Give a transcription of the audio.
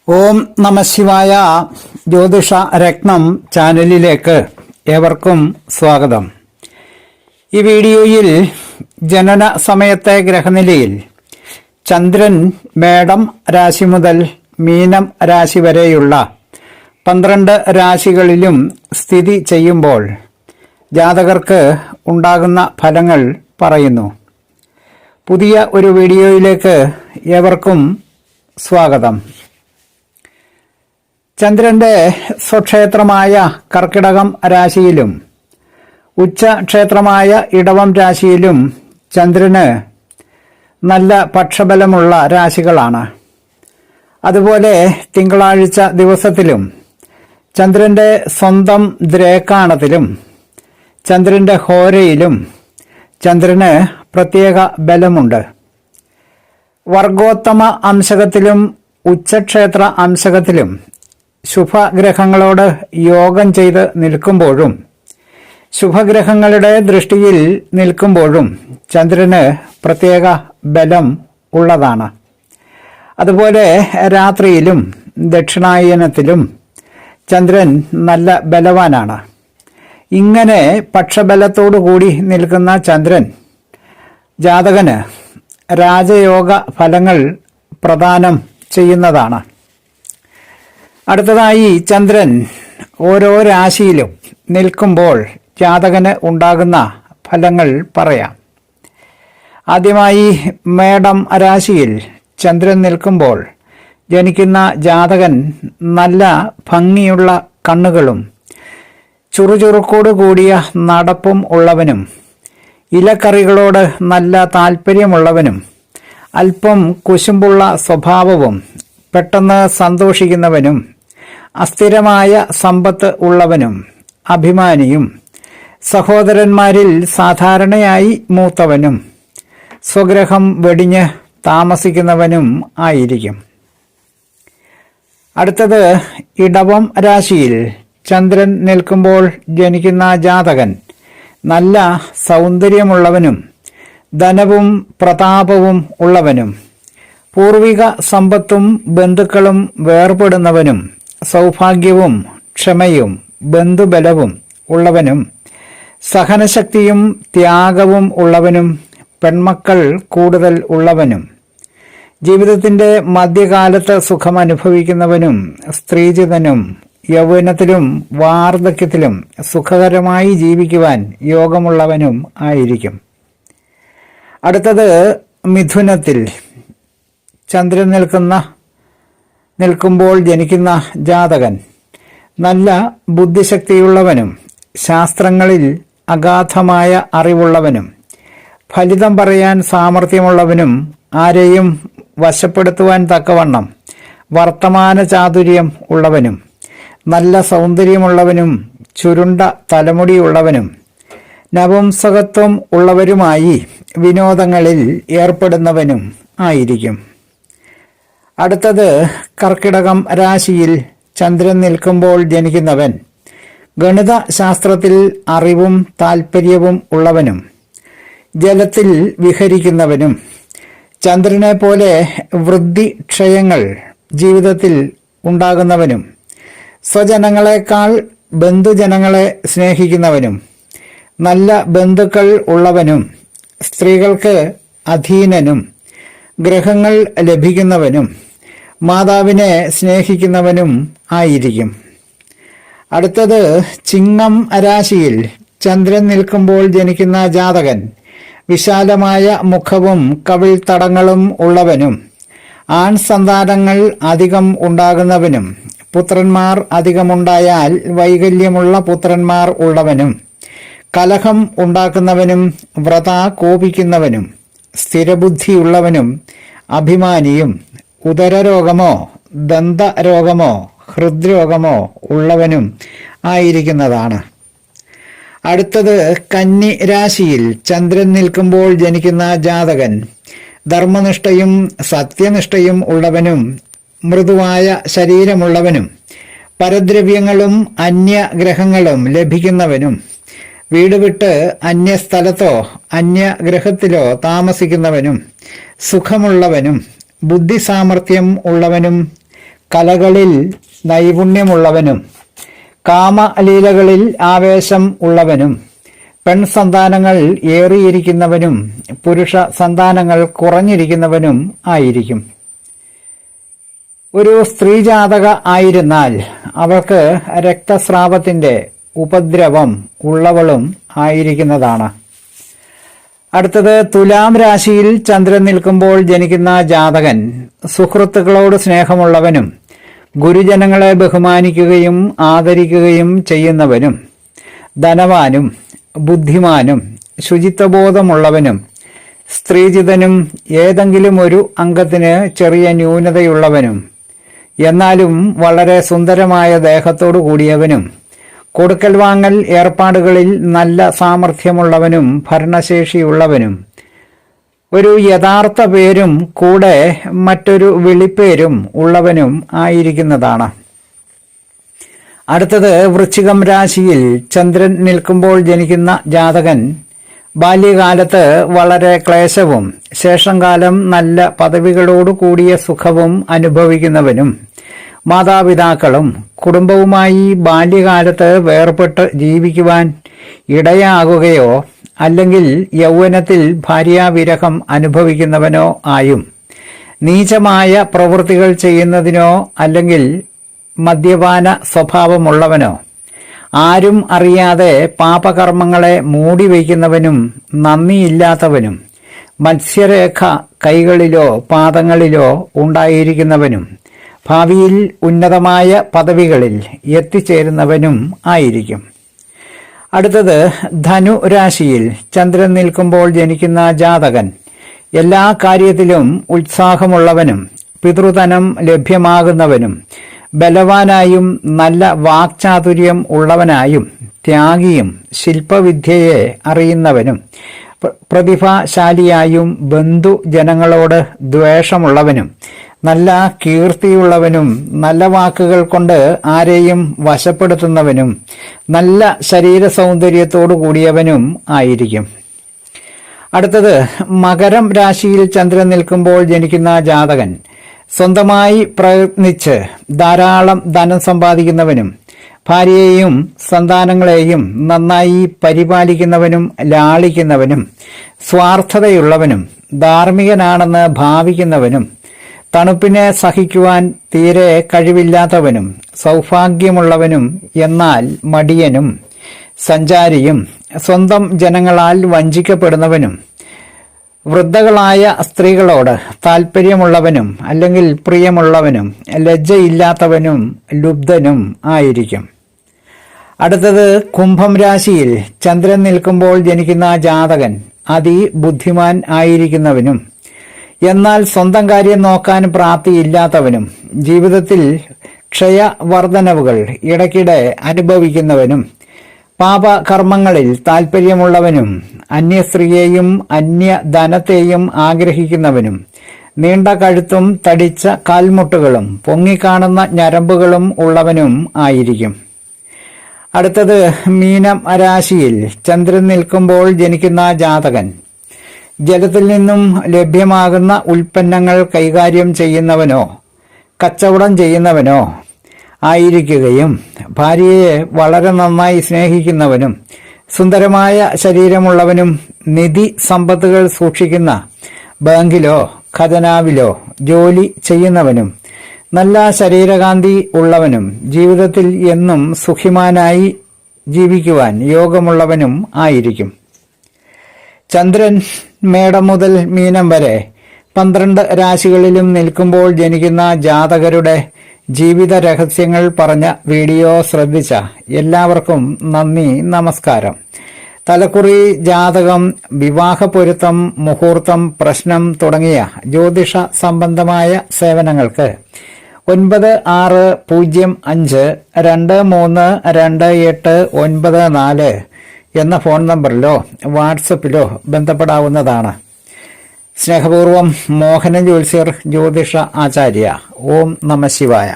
ഓം നമഃശിവായ. ജ്യോതിഷ രത്നം ചാനലിലേക്ക് ഏവർക്കും സ്വാഗതം. ഈ വീഡിയോയിൽ ജനന സമയത്തെ ഗ്രഹനിലയിൽ ചന്ദ്രൻ മേടം രാശി മുതൽ മീനം രാശി വരെയുള്ള 12 രാശികളിലും സ്ഥിതി ചെയ്യുമ്പോൾ ജാതകർക്ക് ഉണ്ടാകുന്ന ഫലങ്ങൾ പറയുന്നു. പുതിയ ഒരു വീഡിയോയിലേക്ക് ഏവർക്കും സ്വാഗതം. ചന്ദ്രന്റെ സ്വക്ഷേത്രമായ കർക്കിടകം രാശിയിലും ഉച്ചക്ഷേത്രമായ ഇടവം രാശിയിലും ചന്ദ്രന് നല്ല പക്ഷബലമുള്ള രാശികളാണ്. അതുപോലെ തിങ്കളാഴ്ച ദിവസത്തിലും ചന്ദ്രന്റെ സ്വന്തം ദ്രേക്കാണത്തിലും ചന്ദ്രന്റെ ഹോരയിലും ചന്ദ്രന് പ്രത്യേക ബലമുണ്ട്. വർഗോത്തമ അംശകത്തിലും ഉച്ചക്ഷേത്ര അംശകത്തിലും ശുഭഗ്രഹങ്ങളോട് യോഗം ചെയ്ത് നിൽക്കുമ്പോഴും ശുഭഗ്രഹങ്ങളുടെ ദൃഷ്ടിയിൽ നിൽക്കുമ്പോഴും ചന്ദ്രന് പ്രത്യേക ബലം ഉള്ളതാണ്. അതുപോലെ രാത്രിയിലും ദക്ഷിണായനത്തിലും ചന്ദ്രൻ നല്ല ബലവാനാണ്. ഇങ്ങനെ പക്ഷബലത്തോടു കൂടി നിൽക്കുന്ന ചന്ദ്രൻ ജാതകന് രാജയോഗ ഫലങ്ങൾ പ്രദാനം ചെയ്യുന്നതാണ്. അടുത്തതായി ചന്ദ്രൻ ഓരോ രാശിയിലും നിൽക്കുമ്പോൾ ജാതകന് ഉണ്ടാകുന്ന ഫലങ്ങൾ പറയാം. ആദ്യമായി മേടം രാശിയിൽ ചന്ദ്രൻ നിൽക്കുമ്പോൾ ജനിക്കുന്ന ജാതകൻ നല്ല ഭംഗിയുള്ള കണ്ണുകളും ചുറുചുറുക്കോടു കൂടിയ നടപ്പും ഉള്ളവനും ഇലക്കറികളോട് നല്ല താല്പര്യമുള്ളവനും അല്പം കുശുമ്പുള്ള സ്വഭാവവും പെട്ടെന്ന് സന്തോഷിക്കുന്നവനും അസ്ഥിരമായ സമ്പത്ത് ഉള്ളവനും അഭിമാനിയും സഹോദരന്മാരിൽ സാധാരണയായി മൂത്തവനും സ്വഗ്രഹം വെടിഞ്ഞ് താമസിക്കുന്നവനും ആയിരിക്കും. അടുത്തത് ഇടവം രാശിയിൽ ചന്ദ്രൻ നിൽക്കുമ്പോൾ ജനിക്കുന്ന ജാതകൻ നല്ല സൗന്ദര്യമുള്ളവനും ധനവും പ്രതാപവും ഉള്ളവനും പൂർവിക സമ്പത്തും ബന്ധുക്കളും വേർപെടുന്നവനും സൗഭാഗ്യവും ക്ഷമയും ബന്ധുബലവും ഉള്ളവനും സഹനശക്തിയും ത്യാഗവും ഉള്ളവനും പെൺമക്കൾ കൂടുതൽ ഉള്ളവനും ജീവിതത്തിന്റെ മധ്യകാലത്ത് സുഖം അനുഭവിക്കുന്നവനും സ്ത്രീജിതനും യൗവനത്തിലും വാർദ്ധക്യത്തിലും സുഖകരമായി ജീവിക്കുവാൻ യോഗമുള്ളവനും ആയിരിക്കും. അടുത്തത് മിഥുനത്തിൽ ചന്ദ്രൻ നിൽക്കുമ്പോൾ ജനിക്കുന്ന ജാതകൻ നല്ല ബുദ്ധിശക്തിയുള്ളവനും ശാസ്ത്രങ്ങളിൽ അഗാധമായ അറിവുള്ളവനും ഫലിതം പറയാൻ സാമർഥ്യമുള്ളവനും ആരെയും വശപ്പെടുത്തുവാൻ തക്കവണ്ണം വർത്തമാന ചാതുര്യം ഉള്ളവനും നല്ല സൗന്ദര്യമുള്ളവനും ചുരുണ്ട തലമുടിയുള്ളവനും നപുംസകത്വം ഉള്ളവരുമായി വിനോദങ്ങളിൽ ഏർപ്പെടുന്നവനും ആയിരിക്കും. അടുത്തത് കർക്കിടകം രാശിയിൽ ചന്ദ്രൻ നിൽക്കുമ്പോൾ ജനിക്കുന്നവൻ ഗണിത ശാസ്ത്രത്തിൽ അറിവും താൽപ്പര്യവും ഉള്ളവനും ജലത്തിൽ വിഹരിക്കുന്നവനും ചന്ദ്രനെ പോലെ വൃദ്ധിക്ഷയങ്ങൾ ജീവിതത്തിൽ ഉണ്ടാകുന്നവനും സ്വജനങ്ങളെക്കാൾ ബന്ധുജനങ്ങളെ സ്നേഹിക്കുന്നവനും നല്ല ബന്ധുക്കൾ ഉള്ളവനും സ്ത്രീകൾക്ക് അധീനനും ഗ്രഹങ്ങൾ ലഭിക്കുന്നവനും മാതാവിനെ സ്നേഹിക്കുന്നവനും ആയിരിക്കും. അടുത്തത് ചിങ്ങം രാശിയിൽ ചന്ദ്രൻ നിൽക്കുമ്പോൾ ജനിക്കുന്ന ജാതകൻ വിശാലമായ മുഖവും കവിൾ തടങ്ങളും ഉള്ളവനും ആൺ സന്താനങ്ങൾ അധികം ഉണ്ടാകുന്നവനും പുത്രന്മാർ അധികമുണ്ടായാൽ വൈകല്യമുള്ള പുത്രന്മാർ ഉള്ളവനും കലഹം ഉണ്ടാക്കുന്നവനും വ്രത കോപിക്കുന്നവനും സ്ഥിരബുദ്ധിയുള്ളവനും അഭിമാനിയും ഉദരരോഗമോ ദന്തരോഗമോ ഹൃദ്രോഗമോ ഉള്ളവനും ആയിരിക്കുന്നതാണ്. അടുത്തത് കന്നി രാശിയിൽ ചന്ദ്രൻ നിൽക്കുമ്പോൾ ജനിക്കുന്ന ജാതകൻ ധർമ്മനിഷ്ഠയും സത്യനിഷ്ഠയും ഉള്ളവനും മൃദുവായ ശരീരമുള്ളവനും പരദ്രവ്യങ്ങളും അന്യഗ്രഹങ്ങളും ലഭിക്കുന്നവനും വീട് വിട്ട് അന്യസ്ഥലത്തോ അന്യഗ്രഹത്തിലോ താമസിക്കുന്നവനും സുഖമുള്ളവനും ബുദ്ധിസാമർഥ്യം ഉള്ളവനും കലകളിൽ നൈപുണ്യമുള്ളവനും കാമലീലകളിൽ ആവേശം ഉള്ളവനും പെൺസന്താനങ്ങൾ ഏറിയിരിക്കുന്നവനും പുരുഷ സന്താനങ്ങൾ കുറഞ്ഞിരിക്കുന്നവനും ആയിരിക്കും. ഒരു സ്ത്രീജാതക ആയിരുന്നാൽ അവൾക്ക് രക്തസ്രാവത്തിന്റെ ഉപദ്രവം ഉള്ളവളും ആയിരിക്കുന്നതാണ്. അടുത്തത് തുലാം രാശിയിൽ ചന്ദ്രൻ നിൽക്കുമ്പോൾ ജനിക്കുന്ന ജാതകൻ സുഹൃത്തുക്കളോട് സ്നേഹമുള്ളവനും ഗുരുജനങ്ങളെ ബഹുമാനിക്കുകയും ആദരിക്കുകയും ചെയ്യുന്നവനും ധനവാനും ബുദ്ധിമാനും ശുചിത്വബോധമുള്ളവനും സ്ത്രീജിതനും ഏതെങ്കിലും ഒരു അംഗത്തിന് ചെറിയ ന്യൂനതയുള്ളവനും എന്നാലും വളരെ സുന്ദരമായ ദേഹത്തോടു കൂടിയവനും കൊടുക്കൽ വാങ്ങൽ ഏർപ്പാടുകളിൽ നല്ല സാമർഥ്യമുള്ളവനും ഭരണശേഷിയുള്ളവനും ഒരു യഥാർത്ഥ പേരും കൂടെ മറ്റൊരു വിളിപ്പേരും ഉള്ളവനും ആയിരിക്കുന്നതാണ്. അടുത്തത് വൃശ്ചികം രാശിയിൽ ചന്ദ്രൻ നിൽക്കുമ്പോൾ ജനിക്കുന്ന ജാതകൻ ബാല്യകാലത്ത് വളരെ ക്ലേശവും ശേഷംകാലം നല്ല പദവികളോടു കൂടിയ സുഖവും അനുഭവിക്കുന്നവനും മാതാപിതാക്കളും കുടുംബവുമായി ബാല്യകാലത്ത് വേർപെട്ട് ജീവിക്കുവാൻ ഇടയാകുകയോ അല്ലെങ്കിൽ യൗവനത്തിൽ ഭാര്യാവിരഹം അനുഭവിക്കുന്നവനോ ആയും നീചമായ പ്രവൃത്തികൾ ചെയ്യുന്നതിനോ അല്ലെങ്കിൽ മദ്യപാന സ്വഭാവമുള്ളവനോ ആരും അറിയാതെ പാപകർമ്മങ്ങളെ മൂടിവയ്ക്കുന്നവനും നന്ദിയില്ലാത്തവനും മത്സ്യരേഖ കൈകളിലോ പാദങ്ങളിലോ ഉണ്ടായിരിക്കുന്നവനും ഭാവിയിൽ ഉന്നതമായ പദവികളിൽ എത്തിച്ചേരുന്നവനും ആയിരിക്കും. അടുത്തത് ധനു രാശിയിൽ ചന്ദ്രൻ നിൽക്കുമ്പോൾ ജനിക്കുന്ന ജാതകൻ എല്ലാ കാര്യത്തിലും ഉത്സാഹമുള്ളവനും പിതൃധനം ലഭ്യമാകുന്നവനും ബലവാനായും നല്ല വാക്ചാതുര്യം ഉള്ളവനായും ത്യാഗിയും ശില്പവിദ്യയെ അറിയുന്നവനും പ്രതിഭാശാലിയായും ബന്ധുജനങ്ങളോട് ദ്വേഷമുള്ളവനും നല്ല കീർത്തിയുള്ളവനും നല്ല വാക്കുകൾ കൊണ്ട് ആരെയും വശപ്പെടുത്തുന്നവനും നല്ല ശരീര സൗന്ദര്യത്തോടു കൂടിയവനും ആയിരിക്കും. അടുത്തത് മകരം രാശിയിൽ ചന്ദ്രൻ നിൽക്കുമ്പോൾ ജനിക്കുന്ന ജാതകൻ സ്വന്തമായി പ്രയത്നിച്ച് ധാരാളം ധനം സമ്പാദിക്കുന്നവനും ഭാര്യയെയും സന്താനങ്ങളെയും നന്നായി പരിപാലിക്കുന്നവനും ലാളിക്കുന്നവനും സ്വാർത്ഥതയുള്ളവനും ധാർമ്മികനാണെന്ന് ഭാവിക്കുന്നവനും തണുപ്പിനെ സഹിക്കുവാൻ തീരെ കഴിവില്ലാത്തവനും സൗഭാഗ്യമുള്ളവനും എന്നാൽ മടിയനും സഞ്ചാരിയും സ്വന്തം ജനങ്ങളാൽ വഞ്ചിക്കപ്പെടുന്നവനും വൃദ്ധകളായ സ്ത്രീകളോട് താല്പര്യമുള്ളവനും അല്ലെങ്കിൽ പ്രിയമുള്ളവനും ലജ്ജയില്ലാത്തവനും ലുബ്ധനും ആയിരിക്കും. അടുത്തത് കുംഭം രാശിയിൽ ചന്ദ്രൻ നിൽക്കുമ്പോൾ ജനിക്കുന്ന ജാതകൻ അതിബുദ്ധിമാൻ ആയിരിക്കുന്നവനും എന്നാൽ സ്വന്തം കാര്യം നോക്കാൻ പ്രാപ്തിയില്ലാത്തവനും ജീവിതത്തിൽ ക്ഷയവർദ്ധനവുകൾ ഇടയ്ക്കിടെ അനുഭവിക്കുന്നവനും പാപകർമ്മങ്ങളിൽ താൽപ്പര്യമുള്ളവനും അന്യസ്ത്രീയെയും അന്യധനത്തെയും ആഗ്രഹിക്കുന്നവനും നീണ്ട കഴുത്തും തടിച്ച കാൽമുട്ടുകളും പൊങ്ങിക്കാണുന്ന ഞരമ്പുകളും ഉള്ളവനും ആയിരിക്കും. അടുത്തത് മീനം രാശിയിൽ ചന്ദ്രൻ നിൽക്കുമ്പോൾ ജനിക്കുന്ന ജാതകൻ ജലത്തിൽ നിന്നും ലഭ്യമാകുന്ന ഉൽപ്പന്നങ്ങൾ കൈകാര്യം ചെയ്യുന്നവനോ കച്ചവടം ചെയ്യുന്നവനോ ആയിരിക്കുകയും ഭാര്യയെ വളരെ നന്നായി സ്നേഹിക്കുന്നവനും സുന്ദരമായ ശരീരമുള്ളവനും നിധി സമ്പത്തുകൾ സൂക്ഷിക്കുന്ന ബാങ്കിലോ ഖജനാവിലോ ജോലി ചെയ്യുന്നവനും നല്ല ശരീരകാന്തി ഉള്ളവനും ജീവിതത്തിൽ എന്നും സുഖിമാനായി ജീവിക്കുവാൻ യോഗമുള്ളവനും ആയിരിക്കും. ചന്ദ്രൻ മേടം മുതൽ മീനം വരെ 12 രാശികളിലും നിൽക്കുമ്പോൾ ജനിക്കുന്ന ജാതകരുടെ ജീവിത രഹസ്യങ്ങൾ പറഞ്ഞ വീഡിയോ ശ്രദ്ധിച്ച എല്ലാവർക്കും നന്ദി, നമസ്കാരം. തലക്കുറി, ജാതകം, വിവാഹ പൊരുത്തം, മുഹൂർത്തം, പ്രശ്നം തുടങ്ങിയ ജ്യോതിഷ സംബന്ധമായ സേവനങ്ങൾക്ക് 9605232894 എന്ന ഫോൺ നമ്പറിലോ വാട്സപ്പിലോ ബന്ധപ്പെടാവുന്നതാണ്. സ്നേഹപൂർവം മോഹനൻ ജ്യോത്സ്യർ, ജ്യോതിഷ ആചാര്യ. ഓം നമഃ ശിവായ.